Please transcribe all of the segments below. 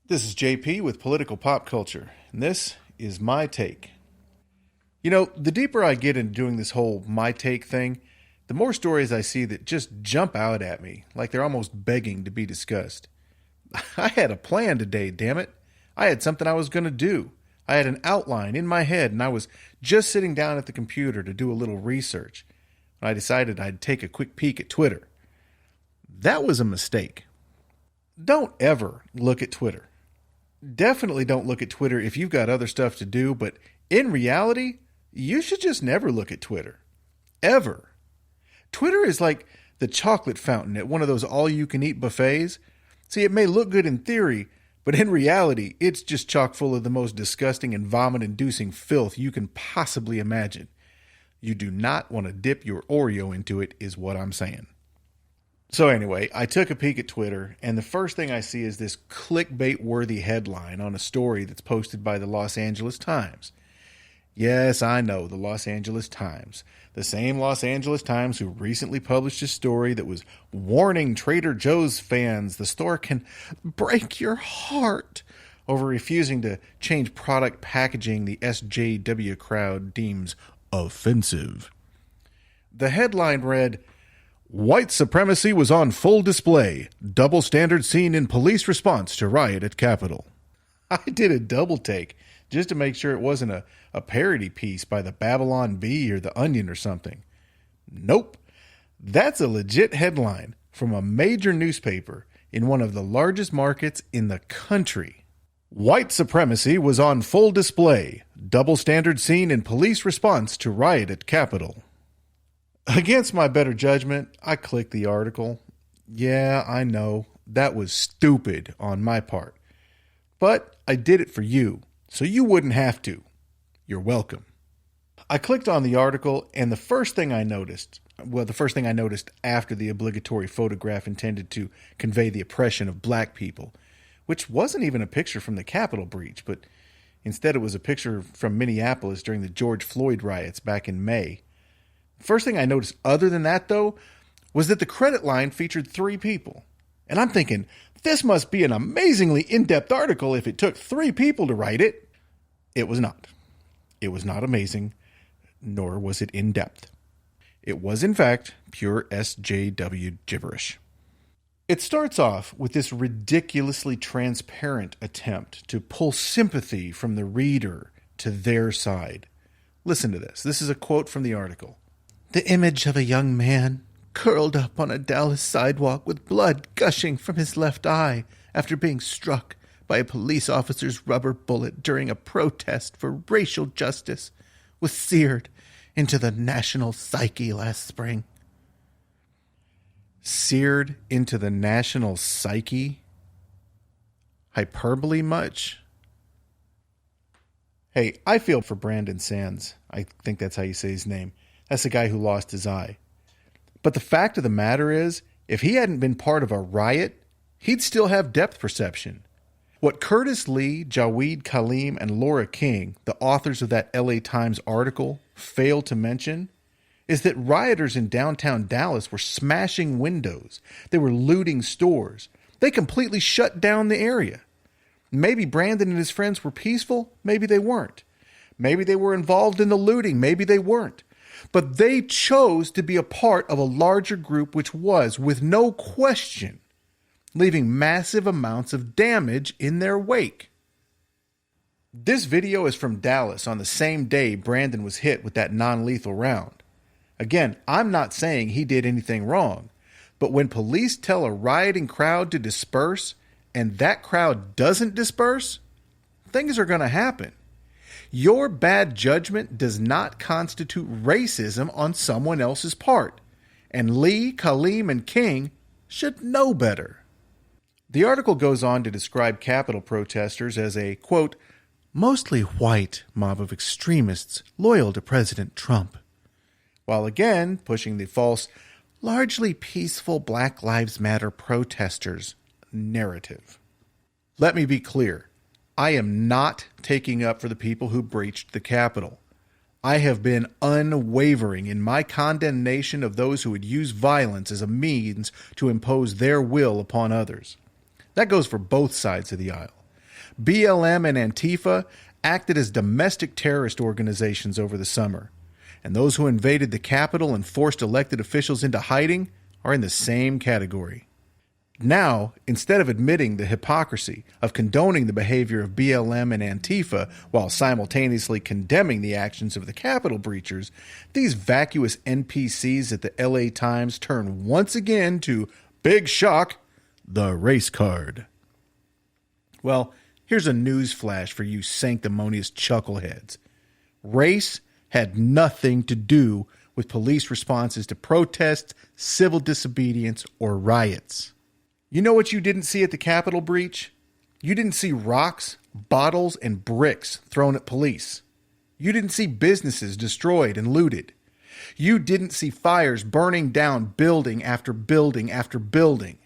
This is JP with Political Pop Culture, and this is My Take. You know, the deeper I get into doing this whole My Take thing, the more stories I see that just jump out at me, like they're almost begging to be discussed. I had a plan today, damn it. I had something I was going to do. I had an outline in my head, and I was just sitting down at the computer to do a little research. I decided I'd take a quick peek at Twitter. That was a mistake. Don't ever look at Twitter. Definitely don't look at Twitter if you've got other stuff to do, but in reality, you should just never look at Twitter. Ever. Twitter is like the chocolate fountain at one of those all-you-can-eat buffets. See, it may look good in theory, but in reality, it's just chock full of the most disgusting and vomit-inducing filth you can possibly imagine. You do not want to dip your Oreo into it, is what I'm saying. So anyway, I took a peek at Twitter, and the first thing I see is this clickbait-worthy headline on a story that's posted by the Los Angeles Times. Yes, I know, the Los Angeles Times. The same Los Angeles Times who recently published a story that was warning Trader Joe's fans the store can break your heart over refusing to change product packaging the SJW crowd deems offensive. The headline read, "White supremacy was on full display. Double standard seen in police response to riot at Capitol." I did a double take just to make sure it wasn't a parody piece by the Babylon Bee or the Onion or something. Nope. That's a legit headline from a major newspaper in one of the largest markets in the country. White supremacy was on full display. Double standard seen in police response to riot at Capitol. Against my better judgment, I clicked the article. Yeah, I know, that was stupid on my part. But I did it for you, so you wouldn't have to. You're welcome. I clicked on the article, and the first thing I noticed after the obligatory photograph intended to convey the oppression of black people, which wasn't even a picture from the Capitol breach, but instead it was a picture from Minneapolis during the George Floyd riots back in May. First thing I noticed other than that, though, was that the credit line featured 3 people. And I'm thinking, this must be an amazingly in-depth article if it took 3 people to write it. It was not. It was not amazing, nor was it in-depth. It was, in fact, pure SJW gibberish. It starts off with this ridiculously transparent attempt to pull sympathy from the reader to their side. Listen to this. This is a quote from the article. "The image of a young man curled up on a Dallas sidewalk with blood gushing from his left eye after being struck by a police officer's rubber bullet during a protest for racial justice was seared into the national psyche last spring." Seared into the national psyche? Hyperbole much? Hey, I feel for Brandon Sands. I think that's how you say his name. That's the guy who lost his eye. But the fact of the matter is, if he hadn't been part of a riot, he'd still have depth perception. What Curtis Lee, Jawed Kaleem, and Laura King, the authors of that LA Times article, failed to mention is that rioters in downtown Dallas were smashing windows. They were looting stores. They completely shut down the area. Maybe Brandon and his friends were peaceful. Maybe they weren't. Maybe they were involved in the looting. Maybe they weren't. But they chose to be a part of a larger group which was, with no question, leaving massive amounts of damage in their wake. This video is from Dallas on the same day Brandon was hit with that non-lethal round. Again, I'm not saying he did anything wrong, but when police tell a rioting crowd to disperse and that crowd doesn't disperse, things are going to happen. Your bad judgment does not constitute racism on someone else's part, and Lee, Kaleem, and King should know better. The article goes on to describe Capitol protesters as a, quote, "mostly white mob of extremists loyal to President Trump," while again pushing the false, largely peaceful Black Lives Matter protesters narrative. Let me be clear. I am not taking up for the people who breached the Capitol. I have been unwavering in my condemnation of those who would use violence as a means to impose their will upon others. That goes for both sides of the aisle. BLM and Antifa acted as domestic terrorist organizations over the summer, and those who invaded the Capitol and forced elected officials into hiding are in the same category. Now, instead of admitting the hypocrisy of condoning the behavior of BLM and Antifa while simultaneously condemning the actions of the Capitol breachers, these vacuous NPCs at the LA Times turn once again to, big shock, the race card. Well, here's a news flash for you sanctimonious chuckleheads. Race had nothing to do with police responses to protests, civil disobedience, or riots. You know what you didn't see at the Capitol breach? You didn't see rocks, bottles, and bricks thrown at police. You didn't see businesses destroyed and looted. You didn't see fires burning down building after building after building.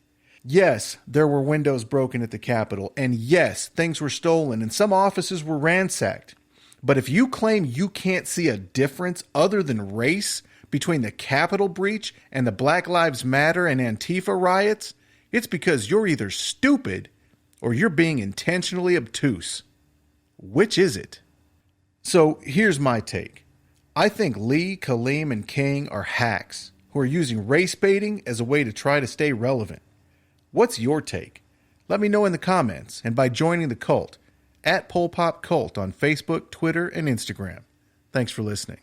Yes, there were windows broken at the Capitol, and yes, things were stolen, and some offices were ransacked. But if you claim you can't see a difference other than race between the Capitol breach and the Black Lives Matter and Antifa riots, it's because you're either stupid or you're being intentionally obtuse. Which is it? So here's my take. I think Lee, Kaleem, and King are hacks who are using race baiting as a way to try to stay relevant. What's your take? Let me know in the comments and by joining the cult at PolPopCult on Facebook, Twitter, and Instagram. Thanks for listening.